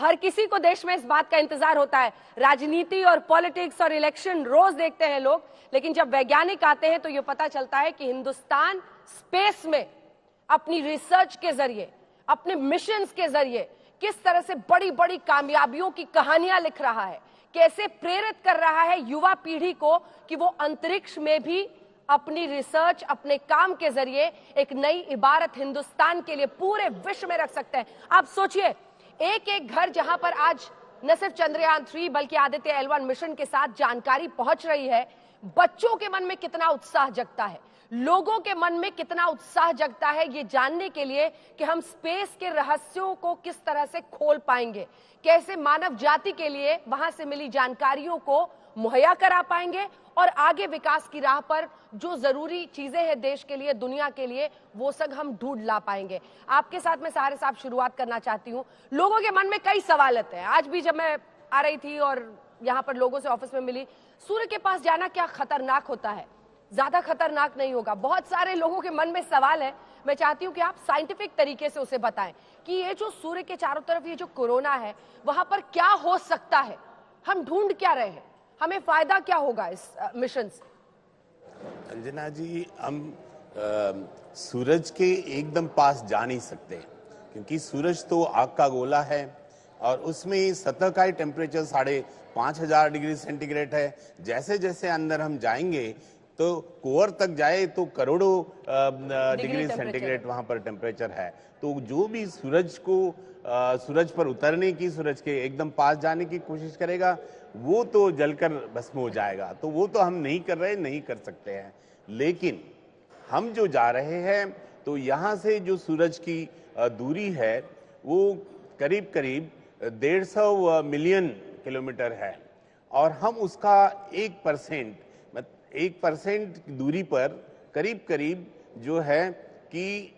हर किसी को देश में इस बात का इंतजार होता है। राजनीति और पॉलिटिक्स और इलेक्शन रोज देखते हैं लोग, लेकिन जब वैज्ञानिक आते हैं तो ये पता चलता है कि हिंदुस्तान स्पेस में अपनी रिसर्च के जरिए, अपने मिशंस के जरिए किस तरह से बड़ी बड़ी कामयाबियों की कहानियां लिख रहा है, कैसे प्रेरित कर रहा है युवा पीढ़ी को कि वो अंतरिक्ष में भी अपनी रिसर्च, अपने काम के जरिए एक नई इबारत हिंदुस्तान के लिए पूरे विश्व में रख सकते हैं। आप सोचिए, एक एक घर जहां पर आज न सिर्फ चंद्रयान 3 बल्कि आदित्य L1 मिशन के साथ जानकारी पहुंच रही है, बच्चों के मन में कितना उत्साह जगता है, लोगों के मन में कितना उत्साह जगता है ये जानने के लिए कि हम स्पेस के रहस्यों को किस तरह से खोल पाएंगे, कैसे मानव जाति के लिए वहां से मिली जानकारियों को मुहैया करा पाएंगे और आगे विकास की राह पर जो जरूरी चीजें हैं देश के लिए, दुनिया के लिए, वो सब हम ढूंढ ला पाएंगे। आपके साथ मैं सहारे साहब शुरुआत करना चाहती हूँ। लोगों के मन में कई सवाल हैं। आज भी जब मैं आ रही थी और यहाँ पर लोगों से ऑफिस में मिली, सूर्य के पास जाना क्या खतरनाक होता है? ज्यादा खतरनाक नहीं होगा। बहुत सारे लोगों के मन में सवाल है। मैं चाहती हूँ कि आप साइंटिफिक तरीके से उसे बताएं कि ये जो सूर्य के चारों तरफ ये जो कोरोना है, वहां पर क्या हो सकता है, हम ढूंढ क्या रहे हैं, हमें फायदा क्या होगा इस मिशन से? अंजना जी, हम सूरज के एकदम पास जा नहीं सकते, क्योंकि सूरज तो आग का गोला है और उसमें सतह का टेम्परेचर 5,500 डिग्री सेंटीग्रेड है। जैसे जैसे अंदर हम जाएंगे तो कोर तक जाए तो करोड़ों डिग्री सेंटीग्रेड वहां पर टेम्परेचर है। तो जो भी सूरज पर उतरने की, सूरज के एकदम पास जाने की कोशिश करेगा, वो तो जलकर भस्म हो जाएगा। तो वो तो हम नहीं कर रहे, नहीं कर सकते हैं। लेकिन हम जो जा रहे हैं, तो यहाँ से जो सूरज की दूरी है वो करीब करीब 150 मिलियन किलोमीटर है और हम उसका 1% दूरी पर करीब करीब जो है कि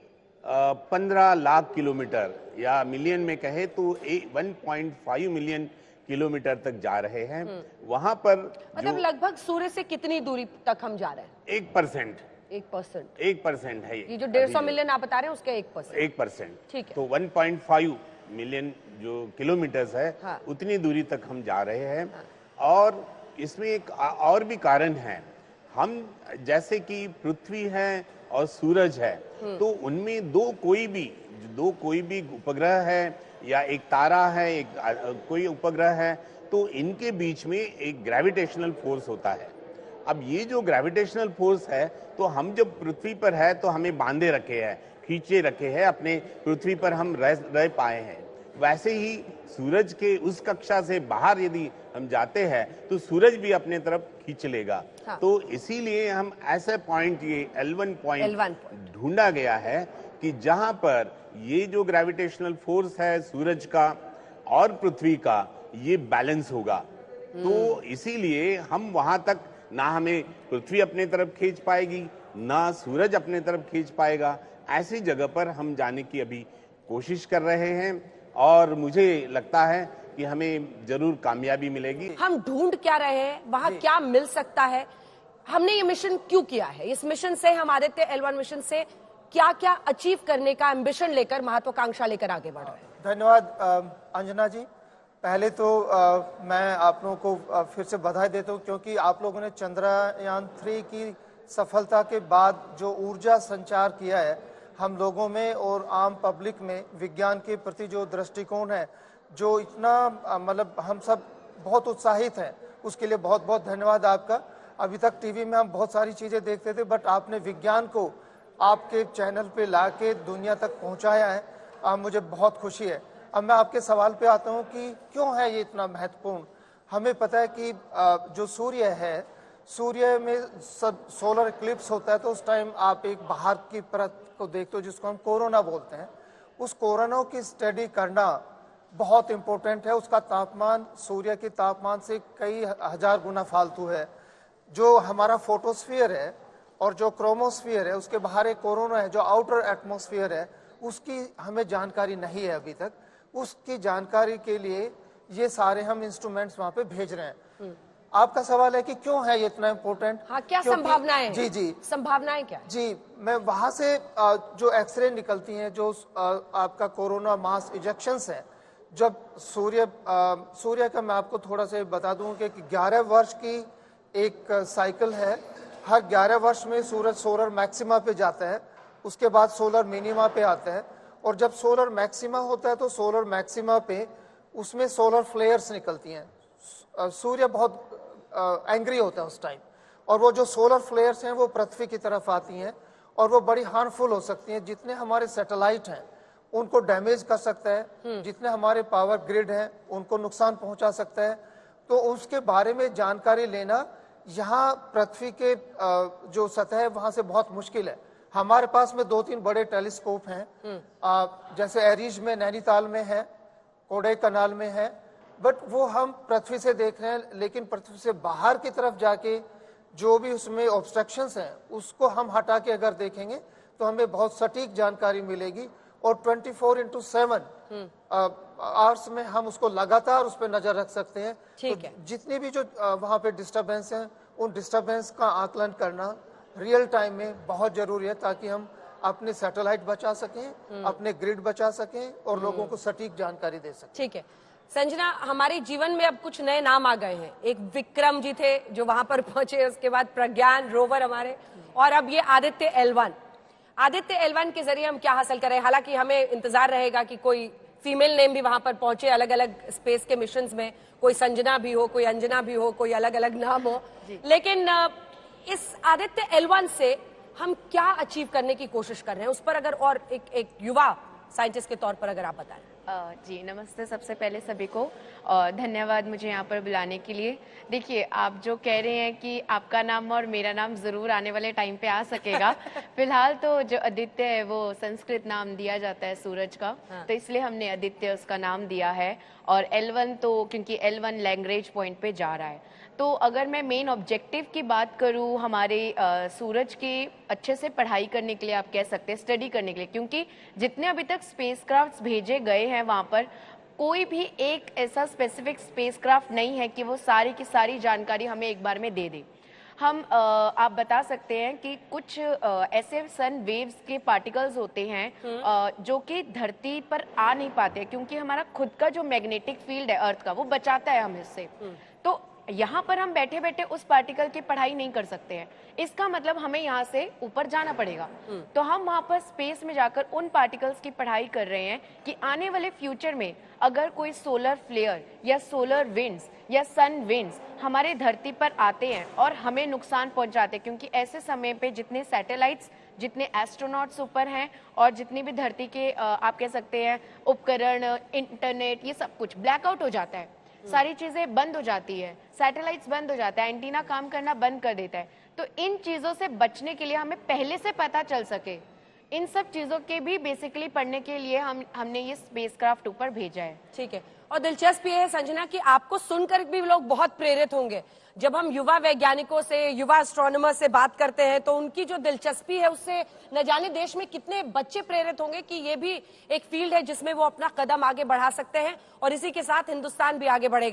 15 लाख किलोमीटर, या मिलियन में कहे तो 1.5 मिलियन किलोमीटर तक जा रहे हैं। वहां पर मतलब लगभग सूर्य से कितनी दूरी तक हम जा रहे हैं? 1% 1% है ये जो 150 मिलियन आप बता रहे हैं उसका 1%। ठीक है। तो 1.5 मिलियन जो किलोमीटर्स है, हाँ। उतनी दूरी तक हम जा रहे हैं। हाँ। और इसमें एक और भी कारण है। हम जैसे कि पृथ्वी है और सूरज है, तो उनमें दो कोई भी उपग्रह है या एक तारा है, कोई उपग्रह है, तो इनके बीच में एक ग्रेविटेशनल फोर्स होता है। अब ये जो ग्रेविटेशनल फोर्स है, तो हम जब पृथ्वी पर है तो हमें बांधे रखे हैं, खींचे रखे हैं, अपने पृथ्वी पर हम रह पाए हैं। वैसे ही सूरज के उस कक्षा से बाहर यदि हम जाते हैं तो सूरज भी अपने तरफ खींच लेगा। हाँ। तो इसीलिए हम ऐसे पॉइंट, ये L1 पॉइंट ढूंढा गया है कि जहां पर ये जो ग्रेविटेशनल फोर्स है सूरज का और पृथ्वी का, ये बैलेंस होगा। तो इसीलिए हम वहां तक ना हमें पृथ्वी अपने तरफ खींच पाएगी, ना सूरज अपने तरफ खींच पाएगा। ऐसी जगह पर हम जाने की अभी कोशिश कर रहे हैं और मुझे लगता है कि हमें जरूर कामयाबी मिलेगी। हम ढूंढ क्या रहे हैं, वहां क्या मिल सकता है, हमने ये मिशन क्यों किया है, इस मिशन से हम आदित्य L1 मिशन से क्या क्या अचीव करने का एम्बिशन लेकर, महत्वाकांक्षा लेकर आगे बढ़ रहे हैं? धन्यवाद अंजना जी। पहले तो मैं आप लोगों को फिर से बधाई देता हूँ, क्योंकि आप लोगों ने चंद्रयान 3 की सफलता के बाद जो ऊर्जा संचार किया है हम लोगों में और आम पब्लिक में, विज्ञान के प्रति जो दृष्टिकोण है, जो इतना मतलब हम सब बहुत उत्साहित हैं, उसके लिए बहुत बहुत धन्यवाद आपका। अभी तक टीवी में हम बहुत सारी चीज़ें देखते थे, बट आपने विज्ञान को आपके चैनल पे लाके दुनिया तक पहुंचाया है, मुझे बहुत खुशी है। अब मैं आपके सवाल पे आता हूं कि क्यों है ये इतना महत्वपूर्ण। हमें पता है कि जो सूर्य है, सूर्य में सब सोलर इक्लिप्स होता है, तो उस टाइम आप एक बाहर की परत को देखते हो जिसको हम कोरोना बोलते हैं। उस कोरोना की स्टडी करना बहुत इंपॉर्टेंट है। उसका तापमान सूर्य के तापमान से कई हजार गुना फालतू है। जो हमारा फोटोस्फीयर है और जो क्रोमोस्फीयर है, उसके बाहर एक कोरोना है जो आउटर एटमॉस्फेयर है, उसकी हमें जानकारी नहीं है अभी तक। उसकी जानकारी के लिए ये सारे हम इंस्ट्रूमेंट्स वहां पे भेज रहे हैं। आपका सवाल है कि क्यों है ये इतना इम्पोर्टेंट? हाँ, क्या संभावनाएं? जी संभावनाएं क्या? जी, मैं वहां से जो एक्सरे निकलती हैं, जो आपका कोरोना मास इजेक्शंस है, जब सूर्य का मैं आपको थोड़ा सा बता दूं कि 11 वर्ष की एक साइकिल है। हर 11 वर्ष में सूरज सोलर मैक्सिमा पे जाता है, उसके बाद सोलर मिनिमा पे आता है, और जब सोलर मैक्सिमा होता है तो सोलर मैक्सिमा पे उसमें सोलर फ्लेयर्स निकलती हैं। सूर्य बहुत एंग्री होता है उस टाइम, और वो जो सोलर फ्लेयर्स हैं वो पृथ्वी की तरफ आती हैं और वो बड़ी हार्मफुल हो सकती हैं। जितने हमारे सैटेलाइट हैं उनको डैमेज कर सकता है, जितने हमारे पावर ग्रिड हैं उनको नुकसान पहुंचा सकता है। तो उसके बारे में जानकारी लेना यहाँ पृथ्वी के जो सतह है वहां से बहुत मुश्किल है। हमारे पास में 2-3 बड़े टेलीस्कोप हैं, जैसे एरीज में नैनीताल में है, कोडई कनाल में है, बट वो हम पृथ्वी से देख रहे हैं, लेकिन पृथ्वी से बाहर की तरफ जाके जो भी उसमें ऑब्स्ट्रक्शंस हैं उसको हम हटा के अगर देखेंगे तो हमें बहुत सटीक जानकारी मिलेगी, और 24/7 आवर्स में हम उसको लगातार उस पर नजर रख सकते हैं। ठीक है। तो जितनी भी जो वहां पे डिस्टरबेंस हैं उन डिस्टरबेंस का आकलन करना रियल टाइम में बहुत जरूरी है, ताकि हम अपने सैटेलाइट बचा सकें, अपने ग्रिड बचा सकें और लोगों को सटीक जानकारी दे सकें। ठीक है संजना, हमारे जीवन में अब कुछ नए नाम आ गए हैं। एक विक्रम जी थे जो वहां पर पहुंचे, उसके बाद प्रज्ञान रोवर हमारे, और अब ये आदित्य L1। आदित्य L1 के जरिए हम क्या हासिल करें? हालांकि हमें इंतजार रहेगा कि कोई फीमेल नेम भी वहां पर पहुंचे अलग अलग स्पेस के मिशंस में, कोई संजना भी हो, कोई अंजना भी हो, कोई अलग अलग नाम हो, लेकिन इस आदित्य L1 से हम क्या अचीव करने की कोशिश कर रहे हैं, उस पर अगर और एक युवा साइंटिस्ट के तौर पर अगर आप बताएं। जी नमस्ते सबसे पहले सभी को, और धन्यवाद मुझे यहाँ पर बुलाने के लिए। देखिए, आप जो कह रहे हैं कि आपका नाम और मेरा नाम जरूर आने वाले टाइम पे आ सकेगा। फिलहाल तो जो आदित्य है वो संस्कृत नाम दिया जाता है सूरज का, तो इसलिए हमने आदित्य उसका नाम दिया है। और L1 तो क्योंकि L1 लैंग्वेज पॉइंट पे जा रहा है। तो अगर मैं मेन ऑब्जेक्टिव की बात करूं, हमारे सूरज की अच्छे से पढ़ाई करने के लिए आप कह सकते हैं, स्टडी करने के लिए, क्योंकि जितने अभी तक स्पेसक्राफ्ट्स भेजे गए हैं वहां पर कोई भी एक ऐसा स्पेसिफिक स्पेसक्राफ्ट नहीं है कि वो सारी की सारी जानकारी हमें एक बार में दे दे। हम आप बता सकते हैं कि कुछ ऐसे सन वेव्स के पार्टिकल्स होते हैं जो कि धरती पर आ नहीं पाते, क्योंकि हमारा खुद का जो मैग्नेटिक फील्ड है अर्थ का वो बचाता है हम इससे। तो यहाँ पर हम बैठे बैठे उस पार्टिकल की पढ़ाई नहीं कर सकते हैं, इसका मतलब हमें यहाँ से ऊपर जाना पड़ेगा। तो हम वहाँ पर स्पेस में जाकर उन पार्टिकल्स की पढ़ाई कर रहे हैं कि आने वाले फ्यूचर में अगर कोई सोलर फ्लेयर या सोलर विंड्स या सन विंड्स हमारे धरती पर आते हैं और हमें नुकसान पहुंचाते हैं, क्योंकि ऐसे समय पे जितने सैटेलाइट्स, जितने एस्ट्रोनॉट्स ऊपर हैं और जितनी भी धरती के आप कह सकते हैं उपकरण, इंटरनेट, ये सब कुछ ब्लैकआउट हो जाता है, सारी चीजें बंद हो जाती है, सैटेलाइट्स बंद हो जाता है, एंटीना काम करना बंद कर देता है। तो इन चीजों से बचने के लिए हमें पहले से पता चल सके, इन सब चीजों के भी बेसिकली पढ़ने के लिए हमने ये स्पेसक्राफ्ट ऊपर भेजा है। ठीक है, और दिलचस्प ये है संजना कि आपको सुनकर भी लोग बहुत प्रेरित होंगे। जब हम युवा वैज्ञानिकों से, युवा एस्ट्रोनॉमर से बात करते हैं तो उनकी जो दिलचस्पी है उससे न जाने देश में कितने बच्चे प्रेरित होंगे कि ये भी एक फील्ड है जिसमें वो अपना कदम आगे बढ़ा सकते हैं, और इसी के साथ हिंदुस्तान भी आगे बढ़ेगा।